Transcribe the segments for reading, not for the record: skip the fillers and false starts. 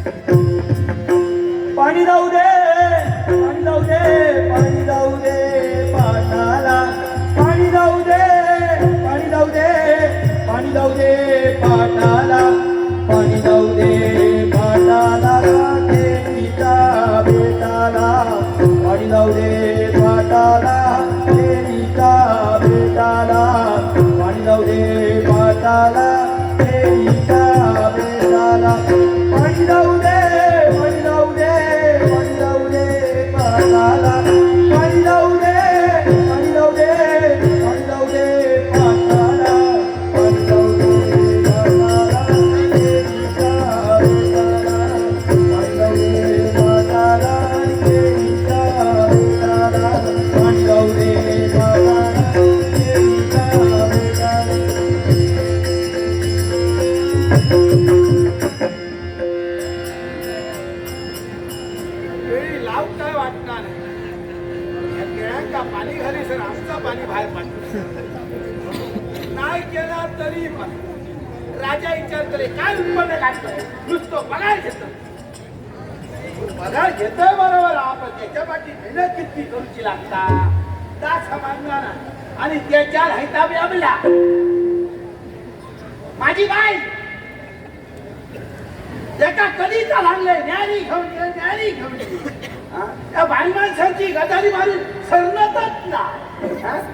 पाणी जाऊ दे, पाणी जाऊ दे, पाणी जाऊ दे पाटाला, पाणी जाऊ दे, पाणी जाऊ दे, पाणी जाऊ दे पाटाला, पाणी जाऊ दे पाटाला, देवीच्या बेटाला, पाणी जाऊ दे पाटाला, देवीच्या बेटाला, पाणी जाऊ दे पाटाला, देवीच्या बेटाला, पाणी जाऊ दे, पाणी जाऊ दे, पाणी जाऊ दे पाटाला, पाणी जाऊ दे, पाणी जाऊ दे, पाणी जाऊ दे पाटाला, पाणी जाऊ दे पाटाला, देवीच्या बेटाला, पाणी जाऊ दे पाटाला, देवीच्या बेटाला, पाणी जाऊ दे पाटाला, देवीच्या बेटाला. वेळी लाव काय वाटणार या केळ्यांका पाणी घाली सर आमचा पाणी बाहेर पडतो नाही केला तरी पण राजा विचार करे काय उत्पन्न काढतोय नुसतं पगार घेतो पगार घेतोय बरोबर आपण त्याच्या पाठी मेहनत किती करूची लागता त्या समजणार आणि त्याच्या हिताबी आमला माझी बाई एका कधीचा लागलंय न्यारी घेऊन ये, न्यारी घेऊन ये. त्या बाई माणसांची गदारी मारून सरनतच ना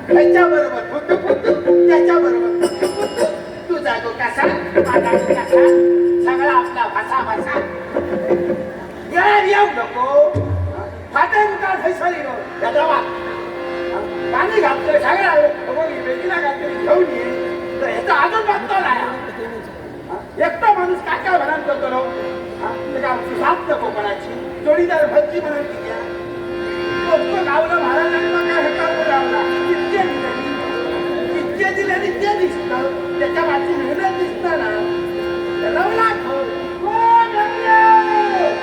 त्याच्या बरोबर त्याच्या बरोबर तुझा तो कसा माझा कसा सगळा आपला भाषा भाषा येऊ नको फाटे उठा फैसली पाणी घालतोय सगळ्या वेगळीला घालतोय घेऊन ये तर ह्याचा अजून बघतो नाही एकटा माणूस काय काय म्हणाल करतो ना साथ नको कोणाची जोडीदार भक्ती म्हणायची घ्या गावला महाराजांना काय हकार लावला इतके दिले नित्य दिसतं त्याच्या वाची मेहनत दिसतं ना रवला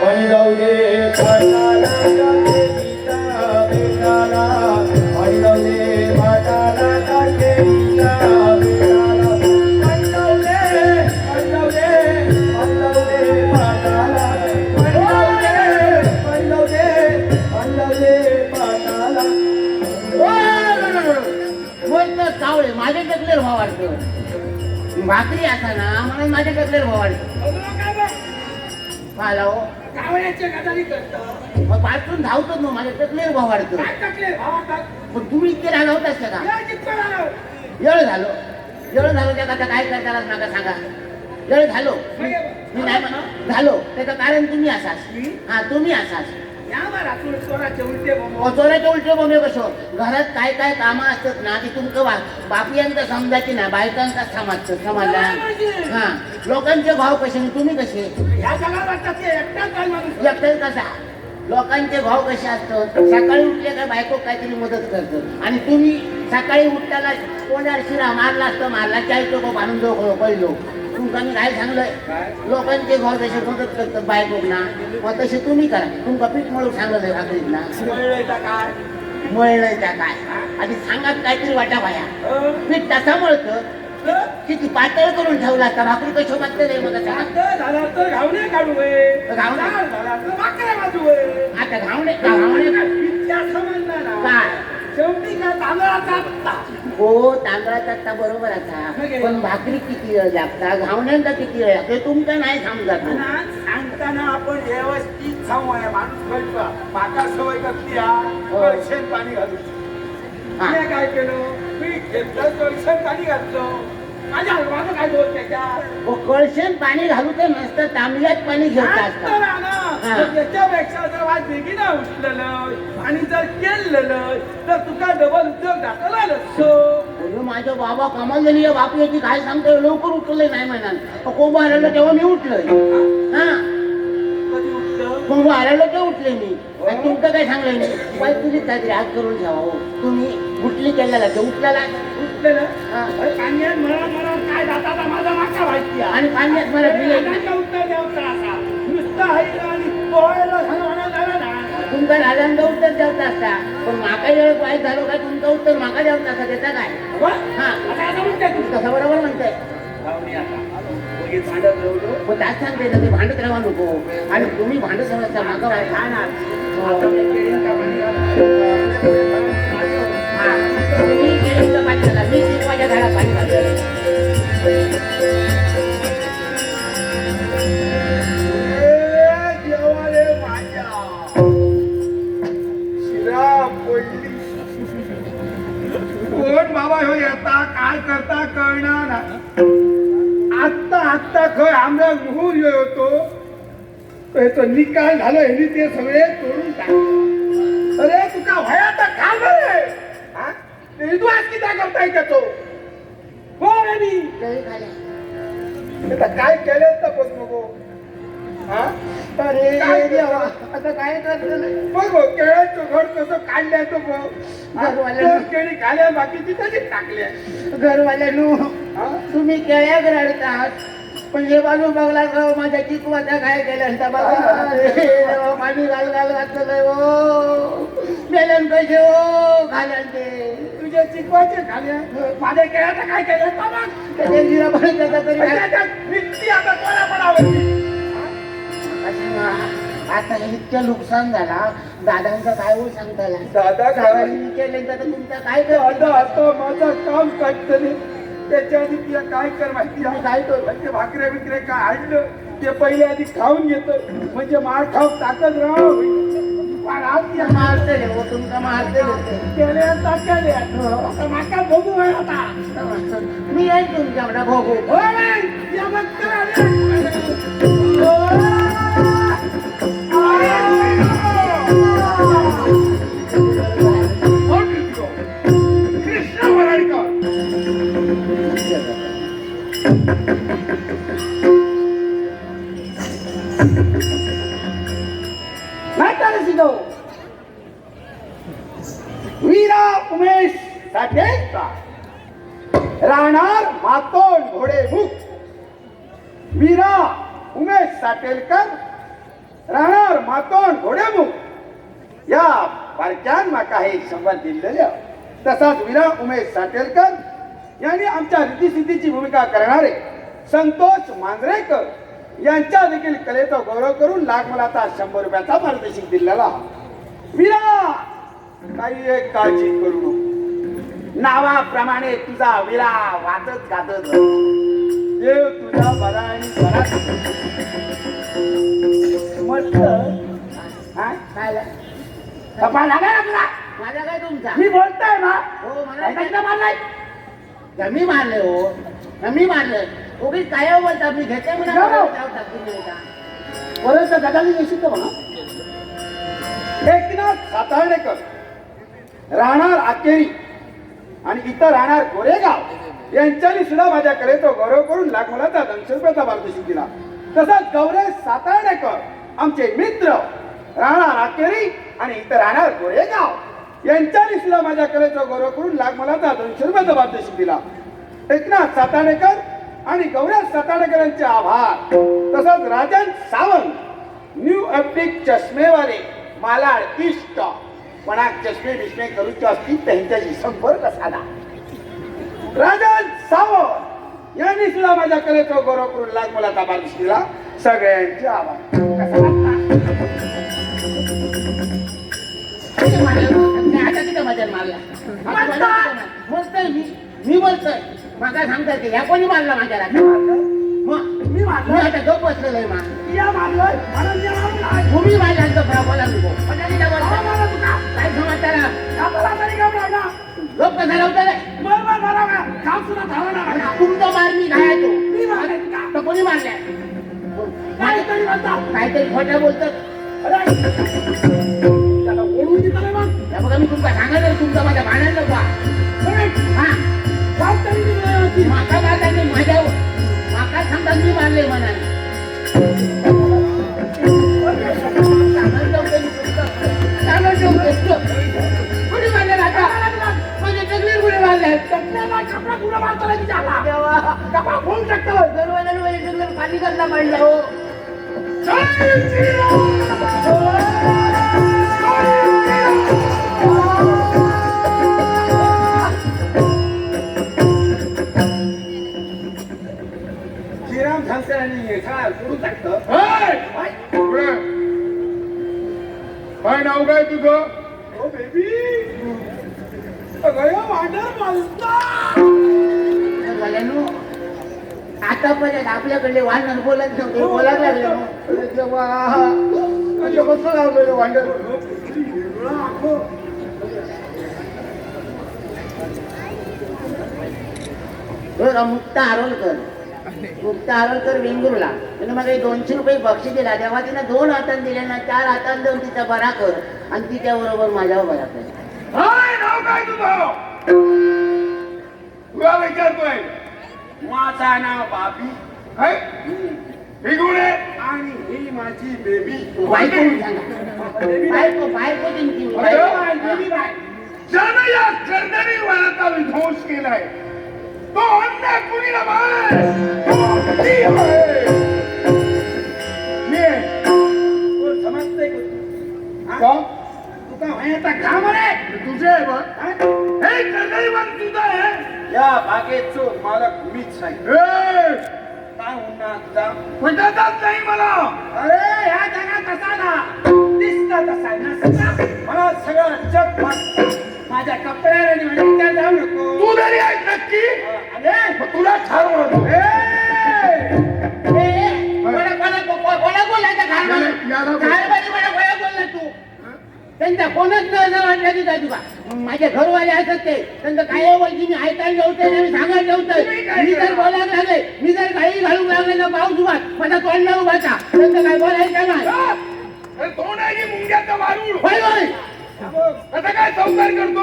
पाणी जाऊ दे पाटाला, देवीच्या बेटाला, पाणी जाऊ दे पाटाला, देवीच्या बेटाला, पाणी जाऊ दे, पाणी जाऊ दे, पाणी जाऊ दे पाटाला, पाणी जाऊ दे, पाणी जाऊ दे, पाणी जाऊ दे पाटाला. चावळे माझ्या टकलेर भाव वाटतो भाकरी असा ना म्हणून माझ्या टकलेर भाव वाटतो मला हो गावण्याच्या गदारी करतात मग पाठवून धावतो ना माझ्या टकलेर भाव वाटतो काय टाकले भावात पण तुम्ही इतके राहिला होतास का येळ झालो त्याचा आता काय करताना नका सांगा येळ झालो मी नाही म्हणा झालो त्याचं कारण तुम्ही असाच हा तुम्ही असाच चोराचे उलटे बोंबे कसो घरात काय काय कामं असतात ना ती तुमचं बापियांचं समजायची ना बायकांचा समजला हा लोकांचे भाव कसे आणि तुम्ही कसे एकटाच कसा लोकांचे भाव कसे असतात सकाळी उठले काय बायको काहीतरी मदत करतो आणि तुम्ही सकाळी उठल्याला कोणाला शिरा मारला असतं मारला चाळीस लोक बांधून जाऊ पहिलो तुमका मी काय सांगलंय लोकांचे भाव जसे मदत करतात बायको ना मग तसे तुम्ही करा तुमका पीठ मळून सांगलंय भाकरीत ना मळलंय त्या काय आधी सांगा काहीतरी वाटा भाया पीठ तसा मळतं किती पातळ करून ठेवला असता भाकरी कशी पातळ आहे मग घावणे काढू आता घावणे काय शेवटी काय तांदळाचा हो तांदळाचा आता बरोबर आता पण भाकरी किती वेळ लागता घावण्यांचा किती वेळ लागतो तुमचं नाही समजत सांगताना आपण व्यवस्थित सांगूया माणूस कळतो माका सवय कसली शेण पाणी घालून काय केलं मी घेतलं शेण पाणी घातलं माझ्या माझं काय बोल त्याच्या कळशेन पाणी घालू तर नसतं तांबल्यात पाणी घेत असतात त्याच्यापेक्षा जर वाज बेगीनं उठलेलं आणि जर केलेलं तर तुका डबल उद्योग दाखवला नसतो माझ्या बाबा कामाला गेली बापू याची काय सांगतोय लवकर उठलंय नाही महिन्यात कोंबा आलेलं तेव्हा मी उठलोय हा कधी उठलं कोंबा आलेलं तेव्हा उठले मी तुमचं काय सांगलंय मी बाई तुझी काहीतरी हात करून ठेवा हो तुम्ही उठली केलेला ते उठलेला पाण्यात मला काय जाता माझा माका माहिती आणि पाण्यात मला उत्तर द्यावचा असा नुसतं आणि पोहायला झाला ना तुमचा राजांचा उत्तर द्यावचा असता पण माका वेळ वाईट झालो काय तुमचं उत्तर माका द्यावचा असता त्याचा काय हा तसं बरोबर म्हणताय धावणी आता उगीच भांडत राहतो. पण त्याच सांगते ना ते भांडत राहा नको आणि तुम्ही भांडत समजता मागं आहे काय ना आता मी केळीत का पाणी घालतो? तुम्ही केळीचं पाणी घाला मी चिकवाच्या झाडात पाणी घालतो. देवा रे माझ्या शिरा पडली. कोण बाबा हो येता काय करता कळणार ना. आत्ता खय आमच्या मुहूर येतो तो निकाल झाला हे ते सगळे तोडून टाक. अरे तुका भयात खाल रे हा? ते विद्वास किती करताय का तो कोण आहे मी केळी खाल्या. आता काय केलं तर बघ नको. हा अरे काय देवा, आता काय करतो बघ केळ्याचं घर कसं काढलंय तो बघ. घरवाल्या- केळी खाल्या बाकीची तशीच टाकल्या. घरवाल्यानो हा? तुम्ही केळ्या रडतात पण हे बाजू बघला का माझ्या चिकवाचा काय केलं बघा पाणी घाल घातलं हो मेलन पैसे हो घालन ते तुझ्या चिकवाचे खाल्या माझ्या केळ्याचं काय केलं का बघ. त्याच्या जिरा पण त्याचा तरी काय- त्याच्यात निघती आता कोणा पडावं. आता इतकं नुकसान झाला दादांचा काय हो सांगता आला? दादा काय दादांनी केलं तर तुमचं काय कर आता आता माझं काम काढतले त्याच्या आधी तिला काय कर माहिती आहे? काय करू? ते भाकऱ्या बिकऱ्या काय आणलं ते पहिले आधी खाऊन घेतं म्हणजे मार खाऊन टाकत राह. मारते हो तुमचा मारते केल्या टाकल्या आता माका बघू आहे आता. मी आहे तुमच्याकडे बघू होय, या बघ तर कृष्ण वराडकर नाट्याला शिकव. वीरा उमेश साठेचा राहणार मातोंड घोडेमुख. वीरा उमेश साटेलकर राहणार मातोंड घोडेमुख या बारक्यान माका हे संवाद दिलेल्या. तसाच वीरा उमेश साटेलकर यांनी आमच्या रिद्धिसिद्धीची भूमिका करणारे संतोष मांजरेकर यांच्या देखील कलेचा गौरव करून लागमलाचा 100 रुपयाचा पारितोषिक दिलेला. वीरा काही एक काळजी करू नको. नावाप्रमाणे तुझा वीरा वाचत गातच देव तुझा बरा आणि बरा मस्त. हा? काय थप्पा लागाय ना तुला. माझा काय तुमचा मी बोलतोय ना. हो मला कशाला मारलाय? मी मारले हो मी मारले उगीच काय बोलता मी घेते म्हणा जाऊ. तुम्ही आता. परत गटाली निश्चित म्हणा. एकनाथ सातार्डेकर राहणार आकेरी आणि इतर राहणार गोरेगाव यांच्यानी सुद्धा माझ्या कलेचा गौरव करून लागमलाचा 200 रुपयाचा पारितोषिक दिला. तसंच गौरेश सातार्डेकर आमचे मित्र राहणार आकेरी आणि इतर राहणार गोरेगाव यांच्यानी सुद्धा माझ्या कलेचा गौरव करून लागमलाचा 200 रुपयाचा पारितोषिक दिला. एकनाथ सातार्डेकर आणि गौरेश सातार्डेकर यांचे आभार. तसंच राजन सावंत न्यू ऑप्टिक चष्मेवाले मालाड ईस्ट मनाक चष्मे बिष्मे करूचे असतील त्यांच्याशी संपर्क साधा. राजन सावंत यांनी सुद्धा माझ्या कलेचा गौरव करून लागमलाचा पारितोषिक दिला. सगळ्यांचे आभार. कसा वाटला? किती मारलं? मी आता किती मजा मारला बोलतोय मी बोलतोय मागा सांगताय की ह्या कोणी मारला माझ्याला मग मी मी मारलं. आता गप बसलेलो आहे मा या मारलं. म्हणून या मारलं. तुम्ही माझ्यांचा बोला नको हा मारलं तुका. काय समाचार कापाला तरी घाबरायला. गप कसा लावता रे बरोबर बरोबर. काम सुद्धा झाला ना. तुमचा मार मी घालायचो मी मारले का? तर कोणी मारल्या काहीतरी म्हणतात. काहीतरी खोट्या बोलतात अरे त्याला ओढून देतो रे मग. या बघा मी तुमका सांगायचं तुमचा माझ्या भाण्याला बा अरे, हा काहीतरी मी मिळवती. माका मारता मी माझ्या माका सांगता मी मारले म्हणा कुणी मारले राजा म्हणजे सगळे कुणी मारले चटण्याला कपडा कुठं मारतो रे तिच्याला? कपडा फोडून टाकतो. पाणी करता पडलं हो जय श्रीराम. वाटतं काय नाव काय तुझं? ओ बेबी सगळं वाढर मालता झाल्यानो आतापर्यंत आपल्याकडे वाहन बोलत नव्हते बोलायला लागले मग. जेव्हा म्हणजे कसं लावलेलं वांडर? मुक्ता आरोलकर वेंगुर्ला म्हणजे मला 200 रुपये बक्षीस दिला तेव्हा तिने 2 हातान दिले ना 4 हातान देऊन तिचा बरा कर आणि तिच्या बरोबर माझ्यावर बरा कर. काय नाव काय तुझं? तुला विचारतोय. माझा नाव बाबी काय ही कोण आहे? आणि ही माझी बेबी बायको सांगा बायको त्यांची बेबी बाय ज्यानं या कर्दनी वनाचा विध्वंस केलाय तो अन्य कुणी नव्हे, तो मी आहे. मी आहे. कोण समजतंय का का? तू का व्हायचा काम रे तुझे आहे बघ. हे कर्दनी वन तुझं आहे. या बागेचो मालक मीच आहे ए, काय होणार तुझा पटतच नाही मला. अरे ह्या जगात कसा ना दिसता तसा नसता मला सगळं जग वाटतं माझ्या कपड्याला आणि म्हणजे जाऊ नको तू जरी आहे नक्की अरे मग तुला ठार मारतो. कोणा बोलायचा कोणा बोलला तू त्यांचा कोणच न वाटलं की काय तुला माझे घरवाले असत ते त्यांचं काय बोलची मी ऐकायला नव्हते मी सांगायला नव्हतं मी जर बोलायला लागले मी जर काही घालून लागले ना पाऊस उभा माझा तोंडला उभाचा त्यांचं काय बोलायचं नाही. अरे तो नाही मुंग्याचा वारूळ. होय होय आता काय संसार करतो?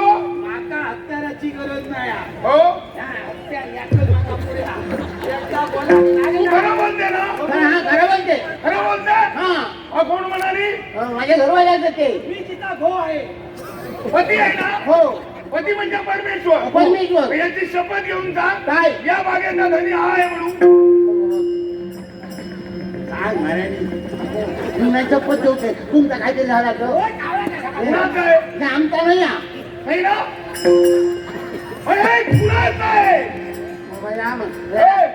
आता हत्याराची गरज नाही हो या हत्यार याकडे मागा पुढे हा. एकदा बोला तू खरं बोलते ना? हा खरं बोलते खरं बोलते? हा कोण म्हणाली? माझे घरवाले असत ते मी तिचा भाऊ आहे पती आहे ना? हो पती म्हणजे परमेश्वर. परमेश्वर. याची शपथ घेऊन जा काय या बागेचा धनी हा आहे म्हणून. सांग महाराणी मी नाही शपथ ठेवते तुमचा काहीतरी झाला तर कुणाचं आहे? नाही, आमचा नाही हा. नाही ना? अरे कुणाचं आहे?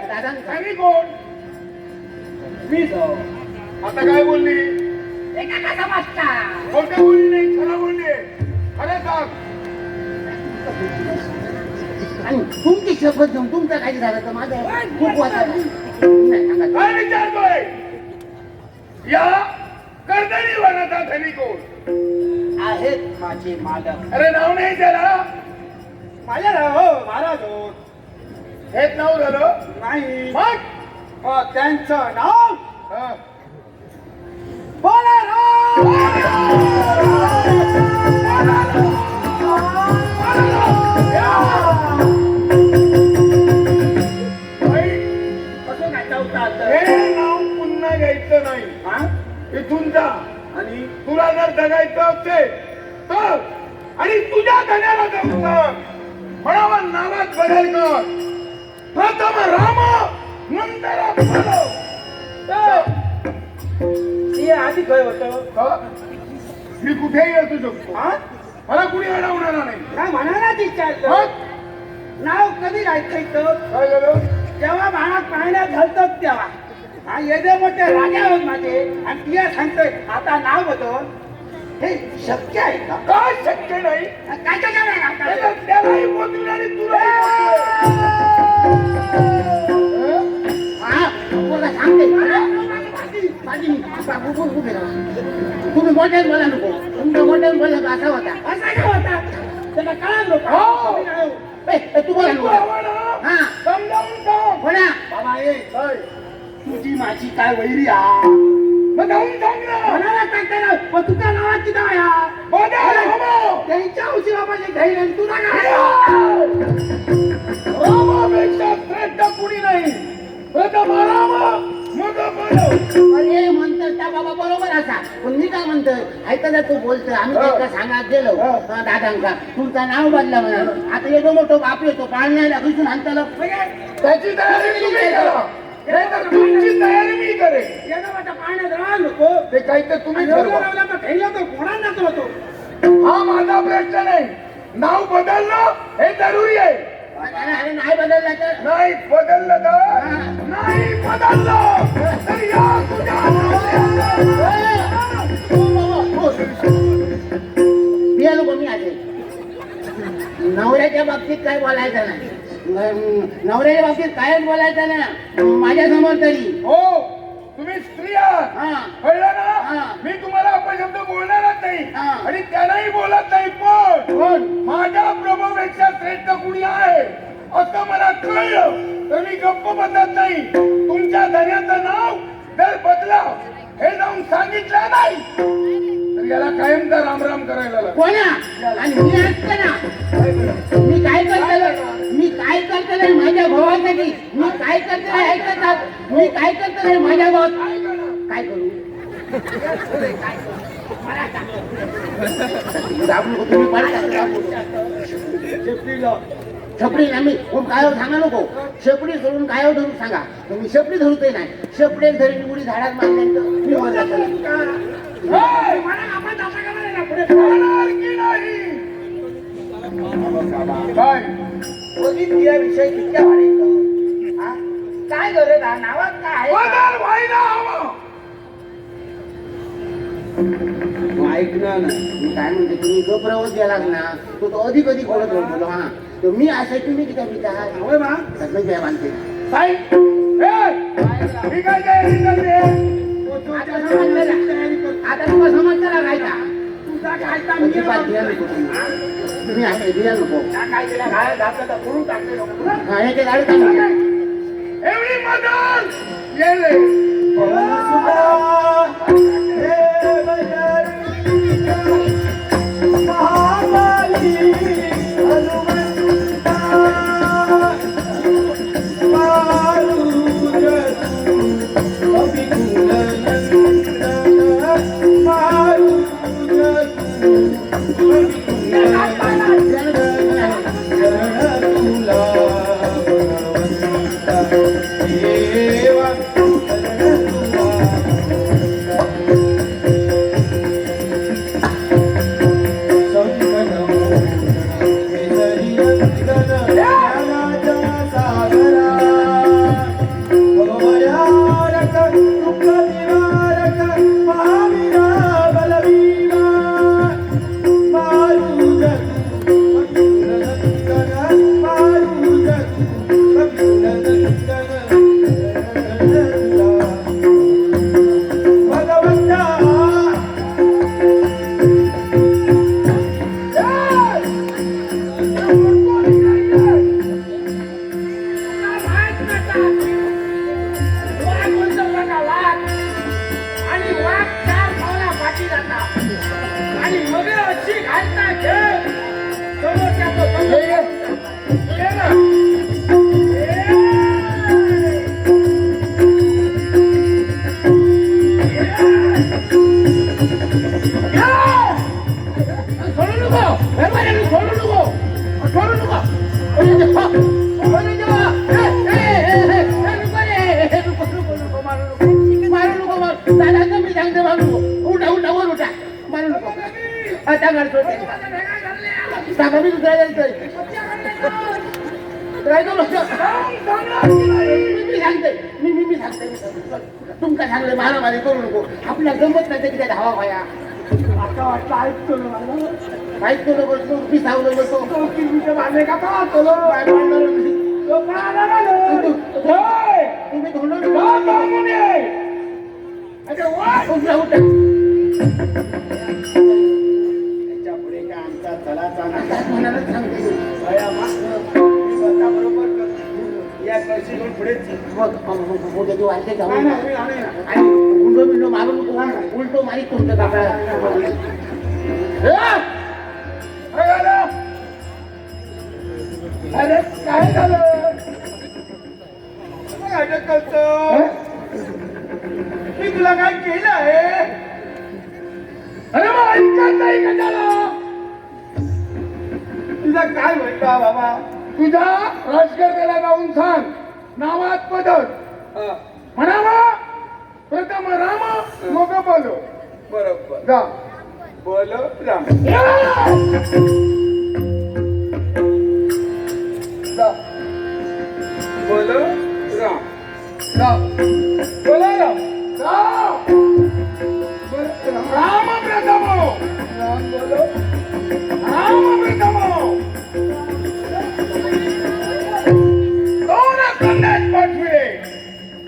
दादा आणि कोण? मी जाऊ आता काय बोलली? एका कसा वाजता खोटं बोलली नाही, खरं बोलली. अरे सांग. आणि तुमची शपथ घेऊन तुमचं काही झालं तर माझं खूप वाचा नाही सांगा काय विचारतोय? या कर्दनी वनाचा धनी कोण? आहेत माझे मालक अरे नाव नाही त्याला. माझ्या हो महाराज हो हेच नाव झालं. नाही मग त्यांचं नाव हा. कसं नाही चौथा हे नाव पुन्हा घ्यायचं नाही. हा इथून जा. आणि तुला जर जगायचं असेल तर आणि तुझ्या धन्याला जाऊन सांग म्हणावं नावात बदल कर. प्रथम राम नंतर माधव. ते आधी काय होतं का? मी कुठेही असू शकतो. हा मला कुणी अडवणार नाही. काय म्हणाला विचारलं मग नाव कधी ऐकायचं काय झालं? जेव्हा भाणात पाण्यात घालतात तेव्हा हा येदे मोठे राजा आहोत माझे आणि तिला सांगतोय आता नाव बदल हे शक्य आहे का काय शक्य नाही. काय काय त्यालाही पोचून आणि तुलाही हा बोला सांगते तुम्ही मोठ्यात बोला नको तुमच्या मोठ्यात बोलला तर असा होता असा का होता त्याला कळालं हो. तू बोला नको हा समजावून सांग. बोला बाबा ये काय? तुझी माझी काय वैरी हा मग जाऊन सांग ना. म्हणाला सांगताना पण तुझ्या नावाची नाव या बदल हवं. त्यांच्या उशी बाबाचे घरी आणि तुला काय रामापेक्षा श्रेष्ठ कुणी नाही. प्रथम राम मग माधव. अरे म्हणतात त्या बाबा बरोबर असा पण मी काय म्हणतोय ऐकायला तू बोलतोय आम्ही त्याला सांगत गेलो दादांका तुमचं नाव बदला म्हणा आता येतो मोठो बाप येतो पाळण्याला घुसून आणताला त्याची तयारी तुम्ही करा. नाहीतर तुमची तयारी मी करेन. याला वाटतं पाण्यात राहा नको ते काही तर तुम्ही ठरवा. लावला तर ठेवला तर कोणाला होतो हा माझा प्रश्न नाही. नाव बदलणं हे जरुरी आहे. अरे नाही बदलला तर नाही बदललं तर नाही बदललं तर या तुझ्या पियालो कोणी आहे नवऱ्याच्या बाबतीत काय बोलायचं नाही नवऱ्याच्या बाबतीत कायच बोलायचं ना माझ्या समोर तरी हो तुम्ही स्त्री आहात हा कळलं हा. ना मी तुम्हाला अपशब्द बोलणारच नाही हा. आणि त्यांनाही बोलत नाही पण कोण माझ्या प्रभूपेक्षा श्रेष्ठ कुणी आहे असं मला कळलं तर मी गप्प बसत नाही तुमच्या धन्याचं नाव जर बदला हे जाऊन सांगितलं नाही तर याला कायमचा रामराम करायला लागेल. कोणा आणि मी असते ना मी काय करतो माझ्या भावासाठी मी काय करतो ऐकत मी काय करतो माझ्या भावात काय करू दाबू तुम्ही छपडी ना मी काय सांगा नको शेपडी सोडून काय धरून सांगा मी शेपडी धरतोय नाही शेपडे धरून उडी झाडात मारल्यानंतर मी मजा होणार की नाही? काय विषय कितक्या वाढायचं काय गरज आहे नावात काय बदल व्हायला हवं ऐकणार नाही मी काय म्हणते तुम्ही जो प्रवास गेलात ना तो अधिक अधिक बोलत बोलो हा तर मी असं तुम्ही किती विचार होय मा सगळं काय मानते साई मी काय तयारी करते आता तुला समजता काय का तुझा काय अजिबात बिया नको तुम्ही आहे बिया नको काय केला घाल घातलं तर पुरून टाकले नको हा याचे गाडी चालू एवढी मदत गेले तुमका सांगले मारामारी करू नको आपल्या गमत नाही की धावा व्हाया आता वाटलं ऐकतो ना ऐकतो नको बसतो पिसावलं बसतो मारले का चलो तुम्ही धोंडून त्याच्या पुढे काय आमचा चलाचा म्हणाला सांगते बरोबर या कळशीतून पुढेच मोठ्याची वाटते जाऊ आणि गुंडो बिंडो मारू नको उलटो मारी तुमच्या कापडा अरे काय झालं अटक करतो मी तुला काय केलं आहे अरे मग ऐकत नाही का त्याला तुझा काय म्हणता बाबा तुझ्या राजकारणाला जाऊन सांग नावात बदल म्हणावा प्रथम राम मग बोलो बरोबर जा बोल राम जा बोलो राम राम बोलो राम राम राम प्रथमो राम बोलो राम प्रथमो दोन कन्यात पाठवे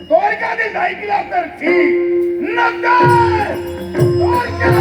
द्वारकाधीश ऐकला तर ठीक नकार द्वारका